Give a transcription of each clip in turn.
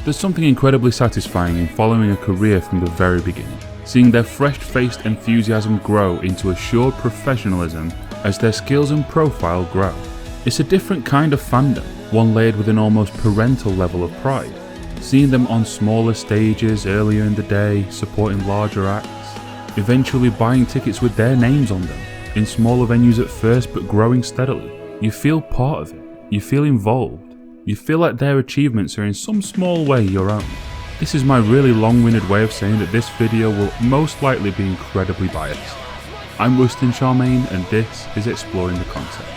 There's something incredibly satisfying in following a career from the very beginning, seeing their fresh-faced enthusiasm grow into assured professionalism as their skills and profile grow. It's a different kind of fandom, one layered with an almost parental level of pride. Seeing them on smaller stages earlier in the day, supporting larger acts, eventually buying tickets with their names on them, in smaller venues at first but growing steadily. You feel part of it, you feel involved, you feel like their achievements are in some small way your own. This is my really long-winded way of saying that this video will most likely be incredibly biased. I'm Rustin Charmaine and this is Exploring the Concept.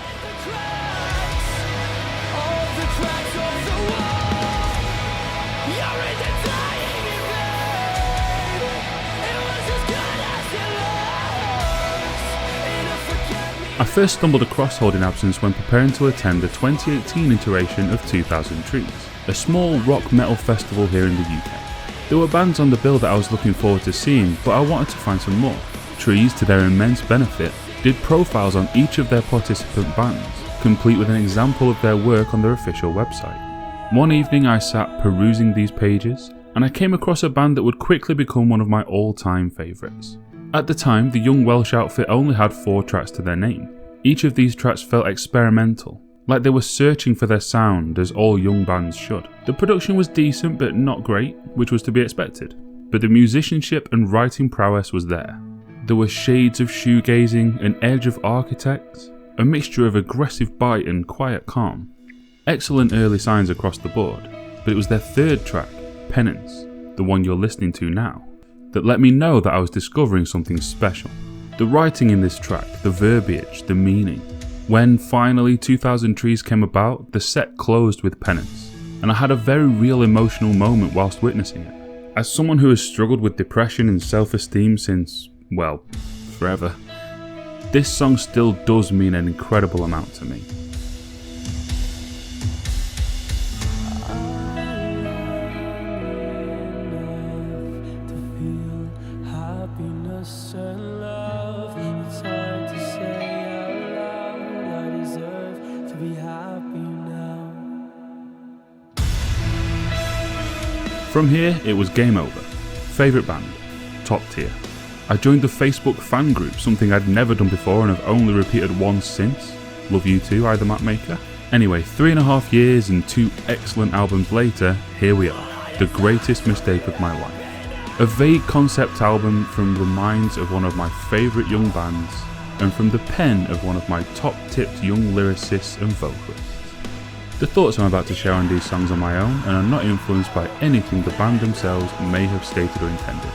I first stumbled across Holding Absence when preparing to attend the 2018 iteration of 2000 Trees, a small rock metal festival here in the UK. There were bands on the bill that I was looking forward to seeing, but I wanted to find some more. Trees, to their immense benefit, did profiles on each of their participant bands, complete with an example of their work on their official website. One evening I sat perusing these pages, and I came across a band that would quickly become one of my all-time favourites. At the time, the young Welsh outfit only had 4 tracks to their name. Each of these tracks felt experimental, like they were searching for their sound as all young bands should. The production was decent but not great, which was to be expected, but the musicianship and writing prowess was there. There were shades of shoegazing, an edge of Architects, a mixture of aggressive bite and quiet calm. Excellent early signs across the board, but it was their 3rd track, Penance, the one you're listening to now, that let me know that I was discovering something special. The writing in this track, the verbiage, the meaning. When finally 2000 Trees came about, the set closed with Penance, and I had a very real emotional moment whilst witnessing it. As someone who has struggled with depression and self-esteem since, well, forever, this song still does mean an incredible amount to me. From here, it was game over. Favourite band, top tier. I joined the Facebook fan group, something I'd never done before and have only repeated once since. Love you too, either Map Maker. Anyway, 3.5 years and 2 excellent albums later, here we are. The greatest mistake of my life. A vague concept album from the minds of one of my favourite young bands, and from the pen of one of my top-tipped young lyricists and vocalists. The thoughts I'm about to share on these songs are my own and are not influenced by anything the band themselves may have stated or intended.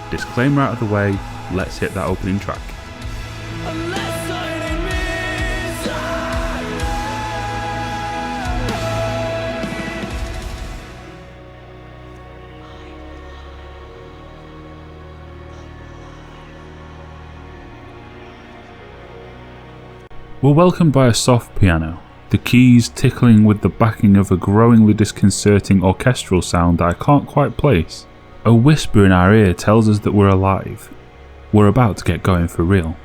Disclaimer out of the way, let's hit that opening track. We're welcomed by a soft piano, the keys tickling with the backing of a growingly disconcerting orchestral sound that I can't quite place. A whisper in our ear tells us that we're alive. We're about to get going for real.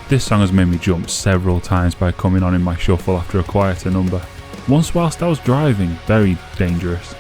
This song has made me jump several times by coming on in my shuffle after a quieter number. Once whilst I was driving, very dangerous.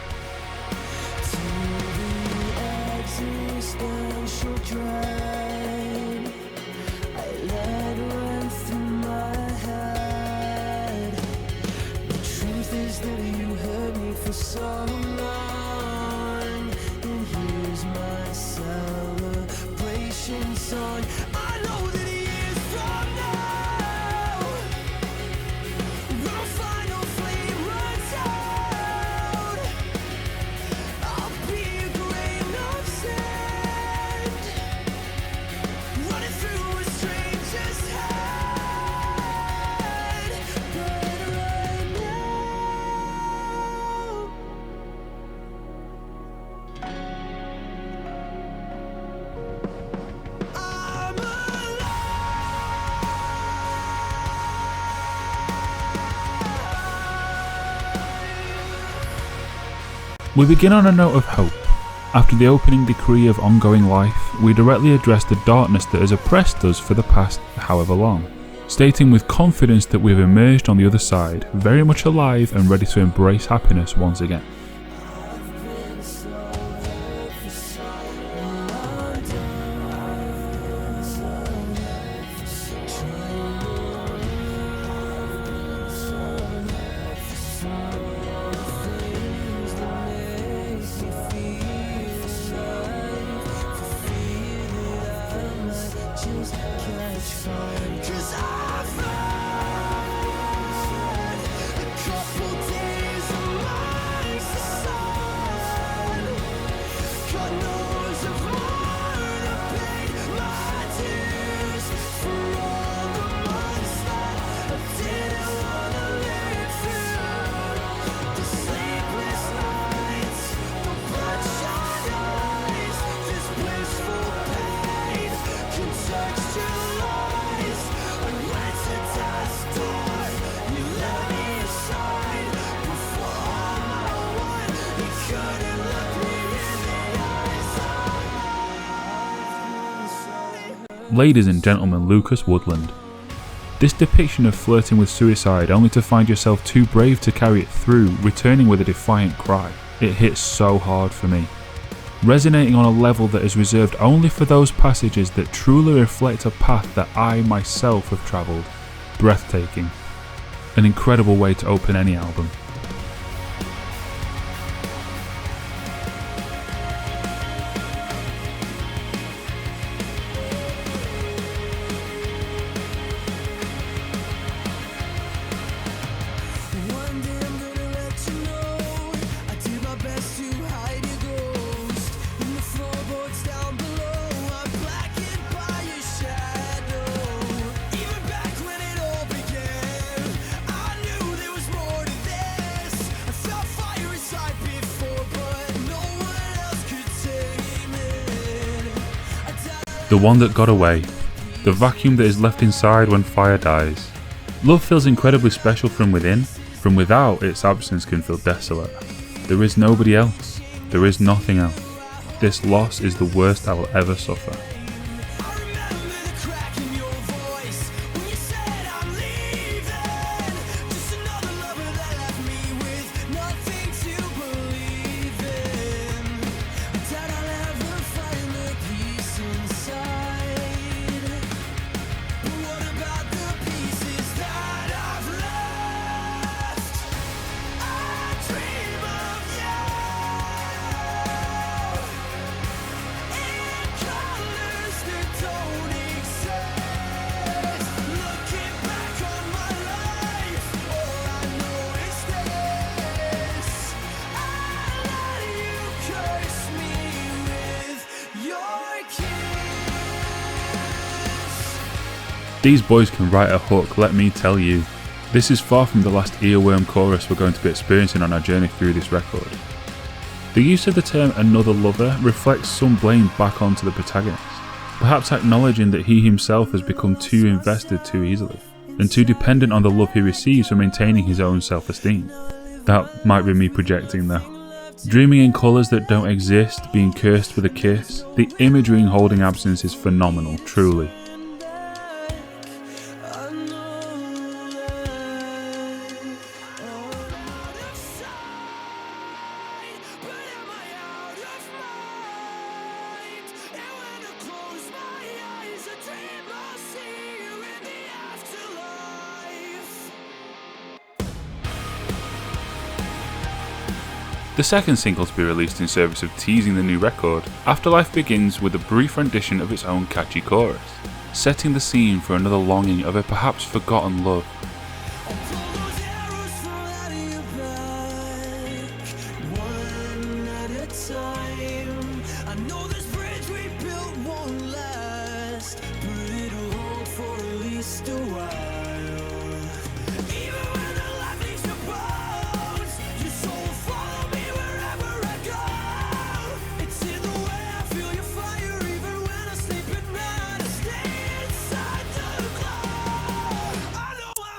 We begin on a note of hope. After the opening decree of ongoing life, we directly address the darkness that has oppressed us for the past however long, stating with confidence that we've emerged on the other side, very much alive and ready to embrace happiness once again. Ladies and gentlemen, Lucas Woodland. This depiction of flirting with suicide only to find yourself too brave to carry it through, returning with a defiant cry. It hits so hard for me. Resonating on a level that is reserved only for those passages that truly reflect a path that I myself have travelled. Breathtaking. An incredible way to open any album. The one that got away, the vacuum that is left inside when fire dies. Love feels incredibly special from within, from without its absence can feel desolate. There is nobody else, there is nothing else. This loss is the worst I will ever suffer. These boys can write a hook, let me tell you. This is far from the last earworm chorus we're going to be experiencing on our journey through this record. The use of the term another lover reflects some blame back onto the protagonist, perhaps acknowledging that he himself has become too invested too easily, and too dependent on the love he receives for maintaining his own self-esteem. That might be me projecting though. Dreaming in colours that don't exist, being cursed with a kiss, the imagery in Holding Absence is phenomenal, truly. The second single to be released in service of teasing the new record, Afterlife begins with a brief rendition of its own catchy chorus, setting the scene for another longing of a perhaps forgotten love.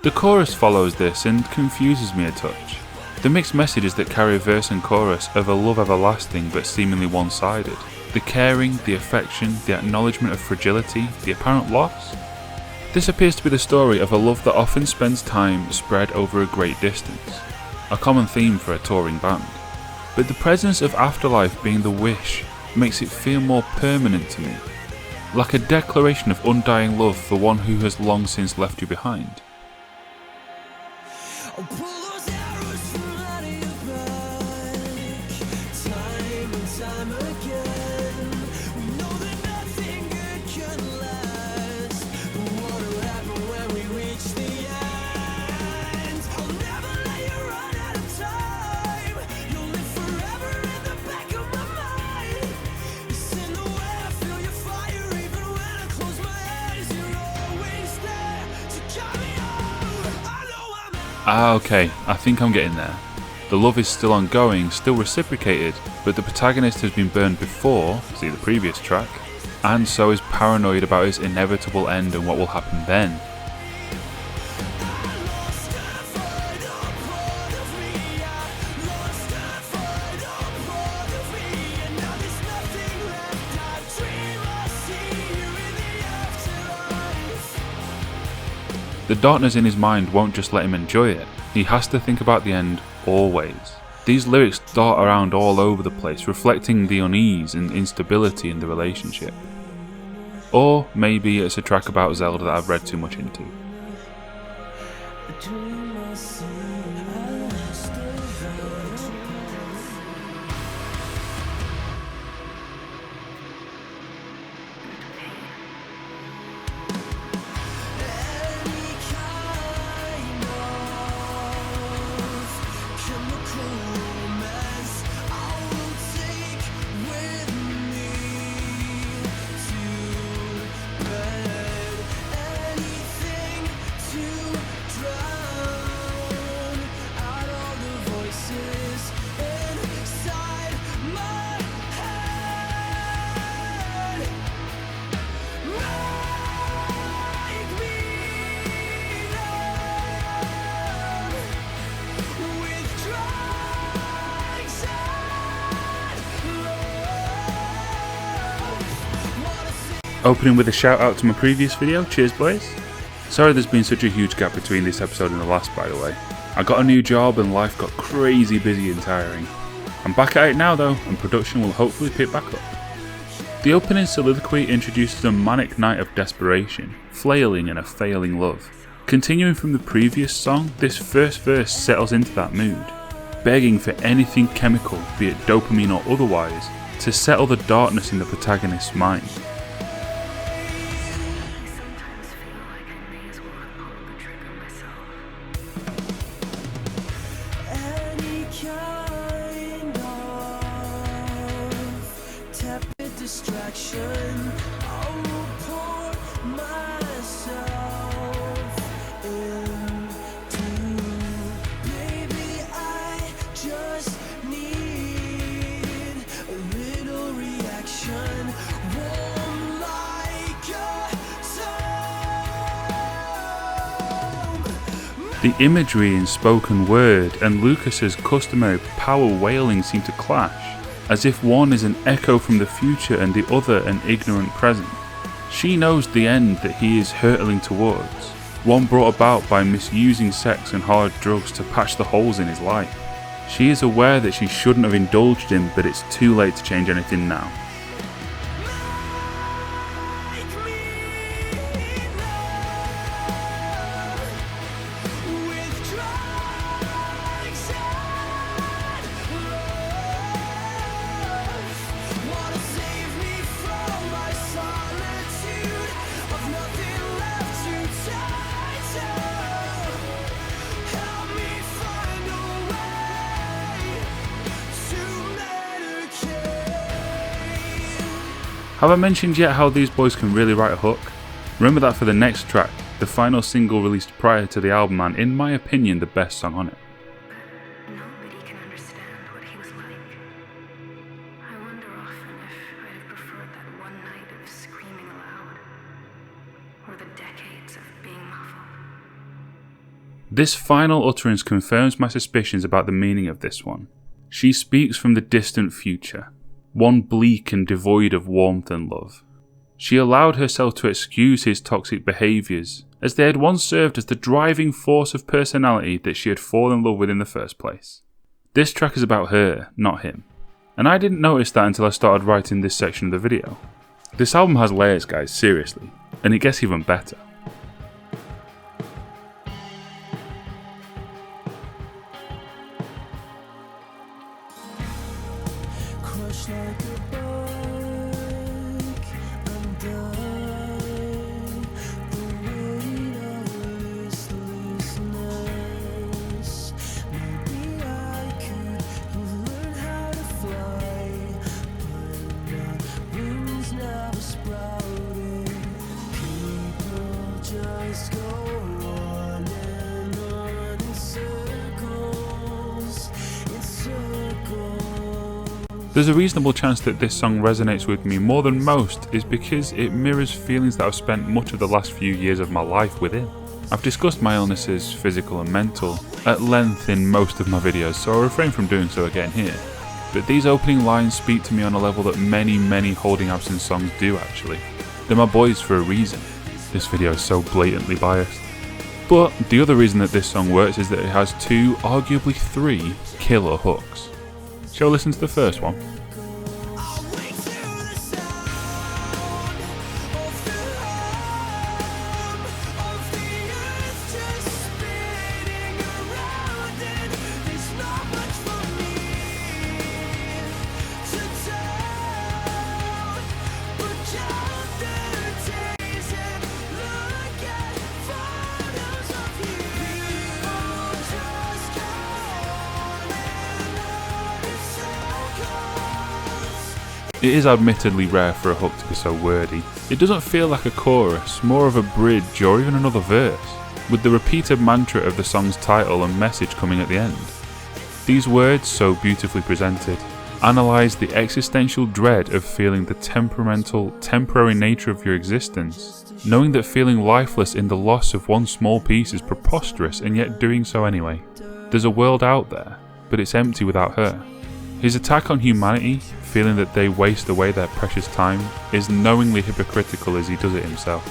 The chorus follows this and confuses me a touch. The mixed messages that carry a verse and chorus of a love everlasting but seemingly one-sided. The caring, the affection, the acknowledgement of fragility, the apparent loss. This appears to be the story of a love that often spends time spread over a great distance, a common theme for a touring band. But the presence of Afterlife being the wish makes it feel more permanent to me, like a declaration of undying love for one who has long since left you behind. Okay, I think I'm getting there. The love is still ongoing, still reciprocated, but the protagonist has been burned before, see the previous track, and so is paranoid about its inevitable end and what will happen then. The darkness in his mind won't just let him enjoy it, he has to think about the end always. These lyrics dart around all over the place, reflecting the unease and instability in the relationship. Or maybe it's a track about Zelda that I've read too much into. Opening with a shout out to my previous video, cheers boys. Sorry there's been such a huge gap between this episode and the last, by the way. I got a new job and life got crazy busy and tiring. I'm back at it now though, and production will hopefully pick back up. The opening soliloquy introduces a manic night of desperation, flailing in a failing love. Continuing from the previous song, this first verse settles into that mood, begging for anything chemical, be it dopamine or otherwise, to settle the darkness in the protagonist's mind. The imagery in spoken word and Lucas's customary power wailing seem to clash, as if one is an echo from the future and the other an ignorant present. She knows the end that he is hurtling towards, one brought about by misusing sex and hard drugs to patch the holes in his life. She is aware that she shouldn't have indulged him, but it's too late to change anything now. Have I mentioned yet how these boys can really write a hook? Remember that for the next track, the final single released prior to the album and, in my opinion, the best song on it. Nobody can understand what he was like. I wonder often if I'd have preferred that one night of screaming aloud, or the decades of being muffled. This final utterance confirms my suspicions about the meaning of this one. She speaks from the distant future, one bleak and devoid of warmth and love. She allowed herself to excuse his toxic behaviours, as they had once served as the driving force of personality that she had fallen in love with in the first place. This track is about her, not him. And I didn't notice that until I started writing this section of the video. This album has layers, guys, seriously, and it gets even better. There's a reasonable chance that this song resonates with me more than most is because it mirrors feelings that I've spent much of the last few years of my life within. I've discussed my illnesses, physical and mental, at length in most of my videos, so I'll refrain from doing so again here. But these opening lines speak to me on a level that many Holding Absence songs do actually. They're my boys for a reason. This video is so blatantly biased. But the other reason that this song works is that it has two, arguably three, killer hooks. Shall we listen to the first one? It is admittedly rare for a hook to be so wordy. It doesn't feel like a chorus, more of a bridge or even another verse, with the repeated mantra of the song's title and message coming at the end. These words, so beautifully presented, analyse the existential dread of feeling the temporary nature of your existence, knowing that feeling lifeless in the loss of one small piece is preposterous and yet doing so anyway. There's a world out there, but it's empty without her. His attack on humanity, feeling that they waste away their precious time, is knowingly hypocritical as he does it himself.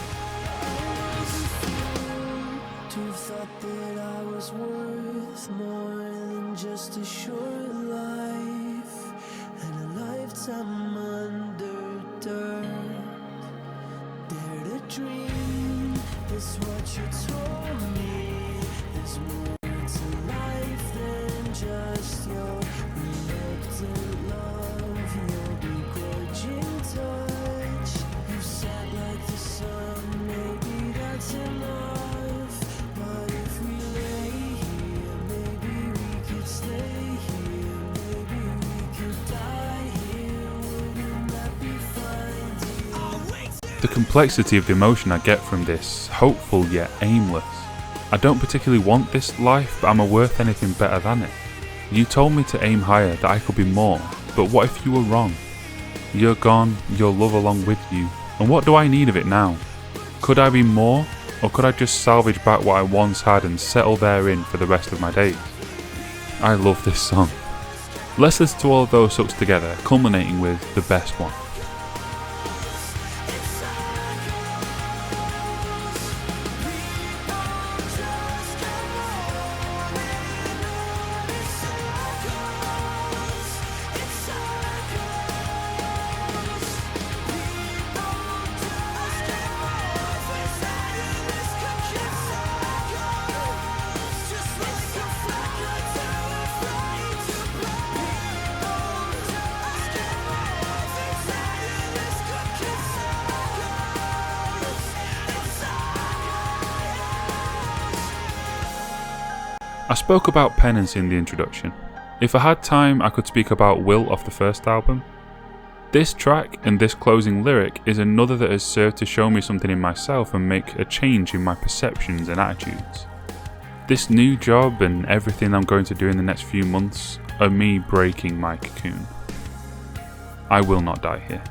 The complexity of the emotion I get from this, hopeful yet aimless. I don't particularly want this life, but am I worth anything better than it? You told me to aim higher, that I could be more, but what if you were wrong? You're gone, your love along with you, and what do I need of it now? Could I be more, or could I just salvage back what I once had and settle therein for the rest of my days? I love this song. Let's listen to all of those hooks together, culminating with the best one. I spoke about penance in the introduction. If I had time, I could speak about Will off the first album. This track and this closing lyric is another that has served to show me something in myself and make a change in my perceptions and attitudes. This new job and everything I'm going to do in the next few months are me breaking my cocoon. I will not die here.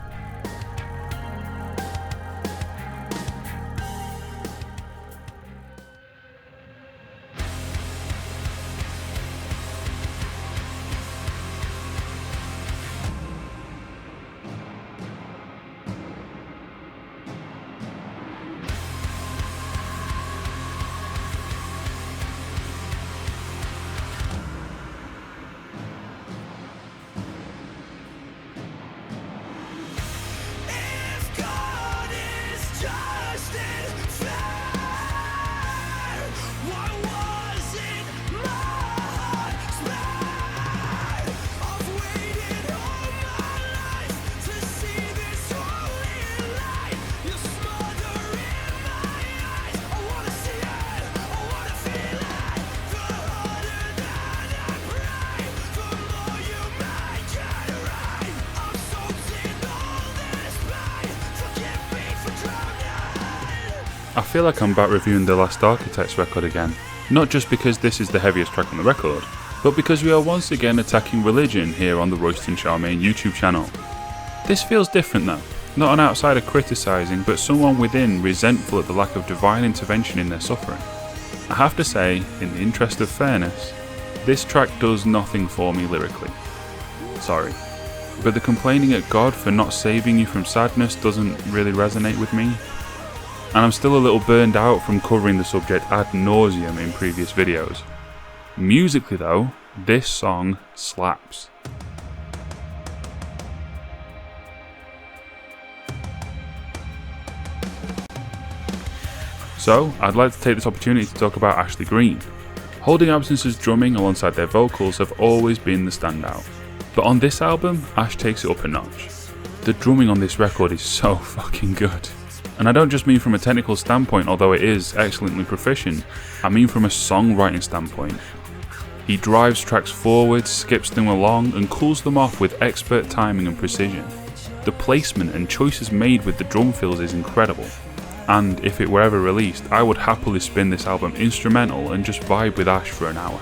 I feel like I'm back reviewing The Last Architects record again, not just because this is the heaviest track on the record, but because we are once again attacking religion here on the Royston Charmaine YouTube channel. This feels different though, not an outsider criticising, but someone within resentful at the lack of divine intervention in their suffering. I have to say, in the interest of fairness, this track does nothing for me lyrically. Sorry. But the complaining at God for not saving you from sadness doesn't really resonate with me. And I'm still a little burned out from covering the subject ad nauseum in previous videos. Musically though, this song slaps. So, I'd like to take this opportunity to talk about Ashley Green. Holding Absence's drumming alongside their vocals have always been the standout. But on this album, Ash takes it up a notch. The drumming on this record is so fucking good. And I don't just mean from a technical standpoint, although it is excellently proficient, I mean from a songwriting standpoint. He drives tracks forward, skips them along, and cools them off with expert timing and precision. The placement and choices made with the drum fills is incredible. And if it were ever released, I would happily spin this album instrumental and just vibe with Ash for an hour.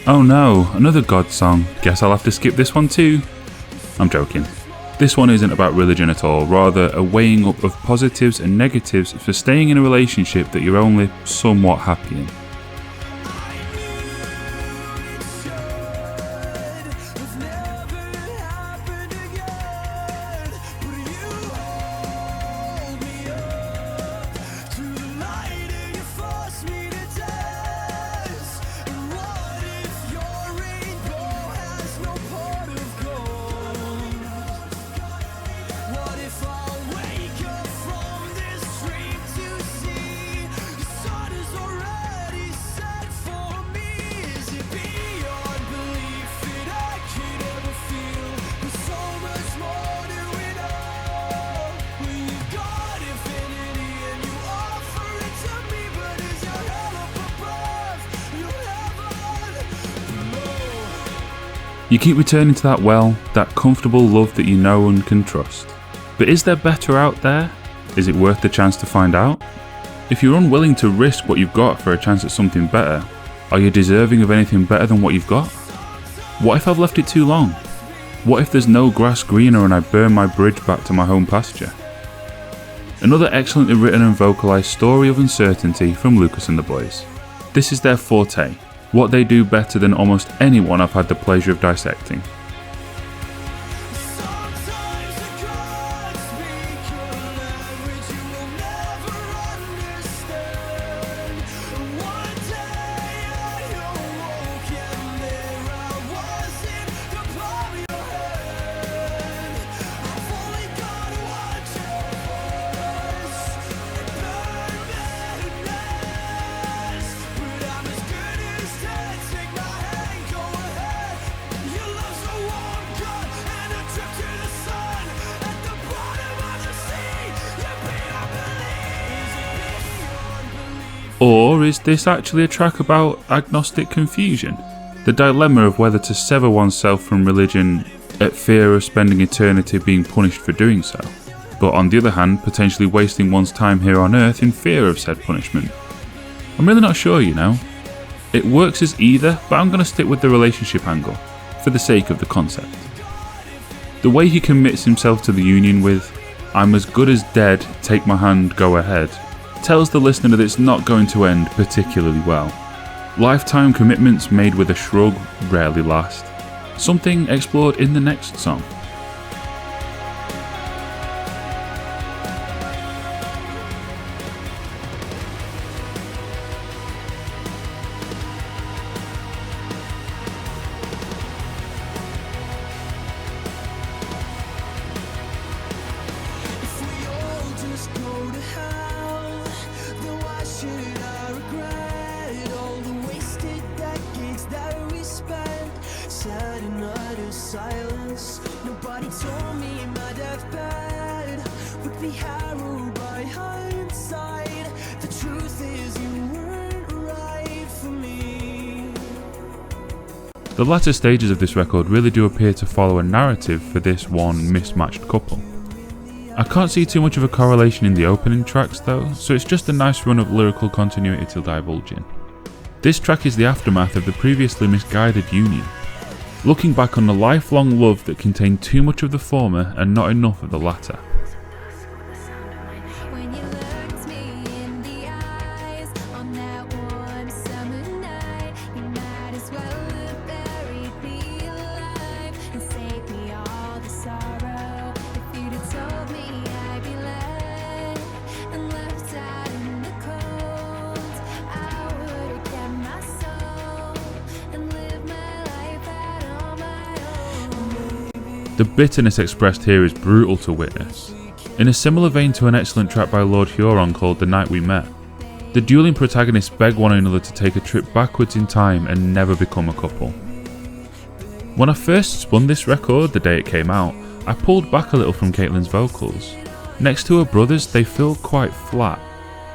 Oh no, another God song. Guess I'll have to skip this one too. I'm joking. This one isn't about religion at all, rather a weighing up of positives and negatives for staying in a relationship that you're only somewhat happy in. You keep returning to that well, that comfortable love that you know and can trust. But is there better out there? Is it worth the chance to find out? If you're unwilling to risk what you've got for a chance at something better, are you deserving of anything better than what you've got? What if I've left it too long? What if there's no grass greener and I burn my bridge back to my home pasture? Another excellently written and vocalised story of uncertainty from Lucas and the boys. This is their forte. What they do better than almost anyone I've had the pleasure of dissecting. Or is this actually a track about agnostic confusion? The dilemma of whether to sever oneself from religion at fear of spending eternity being punished for doing so, but on the other hand, potentially wasting one's time here on Earth in fear of said punishment. I'm really not sure, you know. It works as either, but I'm going to stick with the relationship angle, for the sake of the concept. The way he commits himself to the union with, "I'm as good as dead, take my hand, go ahead," tells the listener that it's not going to end particularly well. Lifetime commitments made with a shrug rarely last, something explored in the next song. Silence. Nobody told me my deathbed would be harrowed by hindsight. The truth is you weren't right for me. The latter stages of this record really do appear to follow a narrative for this one mismatched couple. I can't see too much of a correlation in the opening tracks though, so it's just a nice run of lyrical continuity to divulge in. This track is the aftermath of the previously misguided union, looking back on the lifelong love that contained too much of the former and not enough of the latter. When you looked me in the eyes on that warm summer night, you might as well have buried me alive and saved me all the sorrow. If you'd have told me I'd be led and left out in the cold, I would have kept my soul and lived my life out on my own. The bitterness expressed here is brutal to witness. In a similar vein to an excellent track by Lord Huron called The Night We Met, the dueling protagonists beg one another to take a trip backwards in time and never become a couple. When I first spun this record the day it came out, I pulled back a little from Caitlin's vocals. Next to her brothers, they feel quite flat,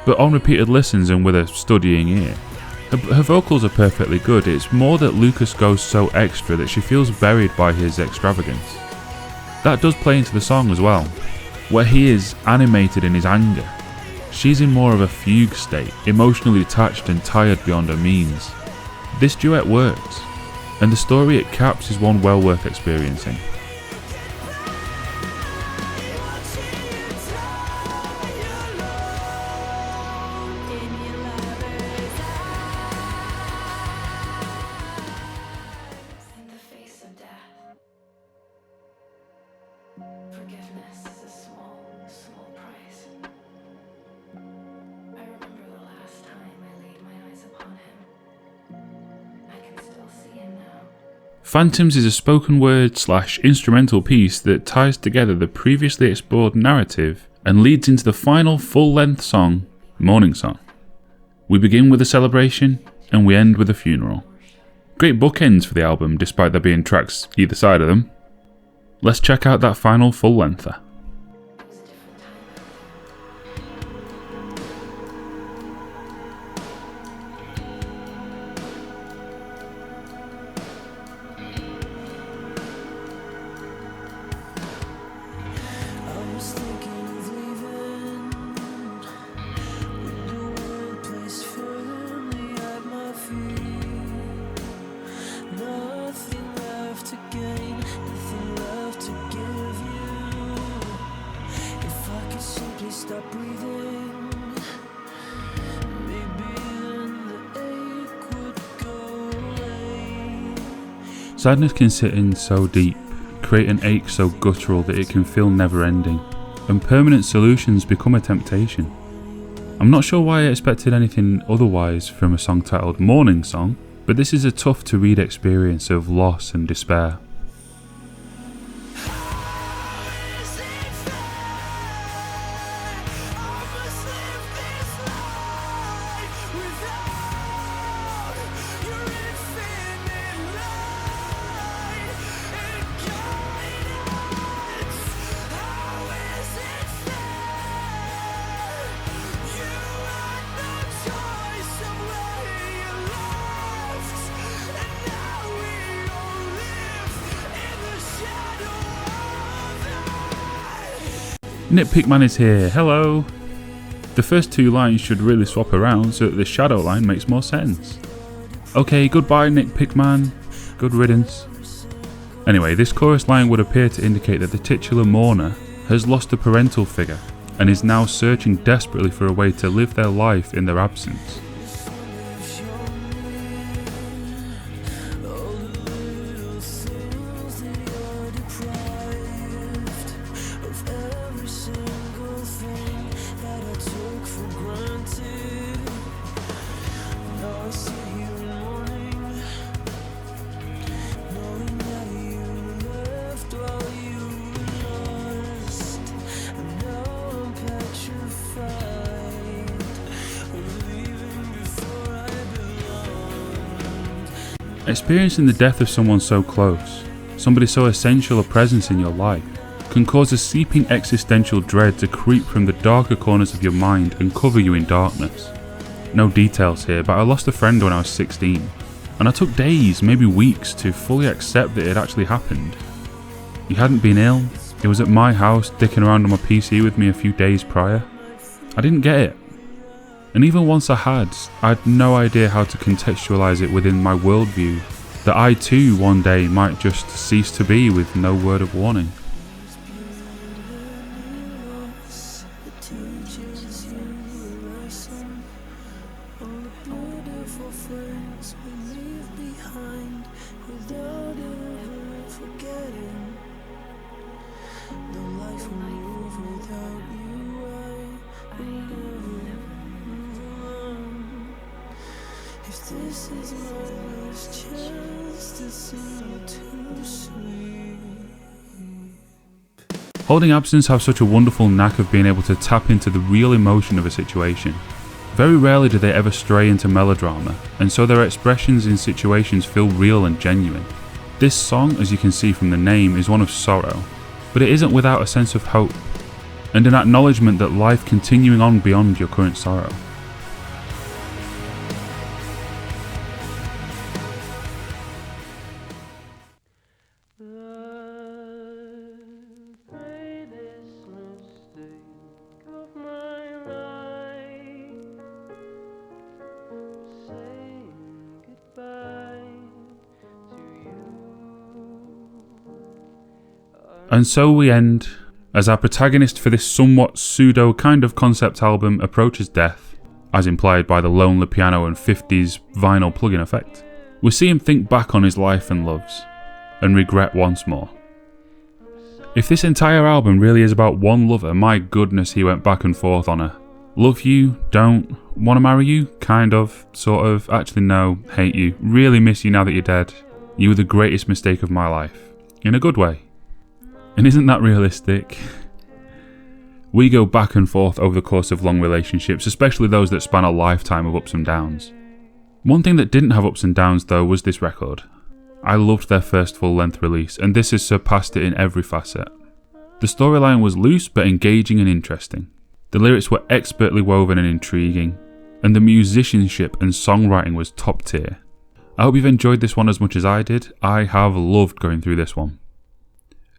but on repeated listens and with a studying ear, her vocals are perfectly good. It's more that Lucas goes so extra that she feels buried by his extravagance. That does play into the song as well, where he is animated in his anger. She's in more of a fugue state, emotionally detached and tired beyond her means. This duet works, and the story it caps is one well worth experiencing. In the face of death, forgiveness is a small price. I remember the last time I laid my eyes upon him. I can still see him now. Phantoms is a spoken word / instrumental piece that ties together the previously explored narrative and leads into the final full-length song, Mourning Song. We begin with a celebration and we end with a funeral. Great bookends for the album despite there being tracks either side of them. Let's check out that final full-lengther. It was a different time. I was thinking of leaving with the world placed firmly at my feet. Nothing left to gain, nothing left to give you. If I could simply stop breathing, maybe then the ache would go away. Sadness can sit in so deep, create an ache so guttural that it can feel never-ending, and permanent solutions become a temptation. I'm not sure why I expected anything otherwise from a song titled Mourning Song, but this is a tough to read experience of loss and despair. Nitpick Man is here, hello! The first two lines should really swap around so that the shadow line makes more sense. Okay, goodbye Nitpick Man, good riddance. Anyway, this chorus line would appear to indicate that the titular mourner has lost a parental figure and is now searching desperately for a way to live their life in their absence. Experiencing the death of someone so close, somebody so essential a presence in your life, can cause a seeping existential dread to creep from the darker corners of your mind and cover you in darkness. No details here, but I lost a friend when I was 16, and I took days, maybe weeks, to fully accept that it had actually happened. He hadn't been ill, he was at my house dicking around on my PC with me a few days prior. I didn't get it. And even once I had no idea how to contextualise it within my worldview, that I too one day might just cease to be with no word of warning. This is my last chance to sing too sweet. Holding absence have such a wonderful knack of being able to tap into the real emotion of a situation. Very rarely do they ever stray into melodrama, and so their expressions in situations feel real and genuine. This song, as you can see from the name, is one of sorrow, but it isn't without a sense of hope, and an acknowledgement that life continuing on beyond your current sorrow. And so we end, as our protagonist for this somewhat pseudo kind of concept album approaches death, as implied by the lonely piano and 50s vinyl plug-in effect. We see him think back on his life and loves, and regret once more. If this entire album really is about one lover, my goodness, he went back and forth on her. Love you, don't, wanna marry you, kind of, sort of, actually no, hate you, really miss you now that you're dead. You were the greatest mistake of my life. In a good way. And isn't that realistic? We go back and forth over the course of long relationships, especially those that span a lifetime of ups and downs. One thing that didn't have ups and downs though was this record. I loved their first full-length release, and this has surpassed it in every facet. The storyline was loose but engaging and interesting. The lyrics were expertly woven and intriguing, and the musicianship and songwriting was top tier. I hope you've enjoyed this one as much as I did. I have loved going through this one.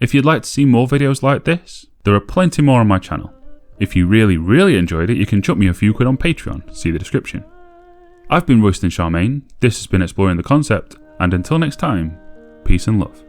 If you'd like to see more videos like this, there are plenty more on my channel. If you really enjoyed it, you can chuck me a few quid on Patreon, see the description. I've been Royston Charmaine, this has been Exploring the Concept, and until next time, peace and love.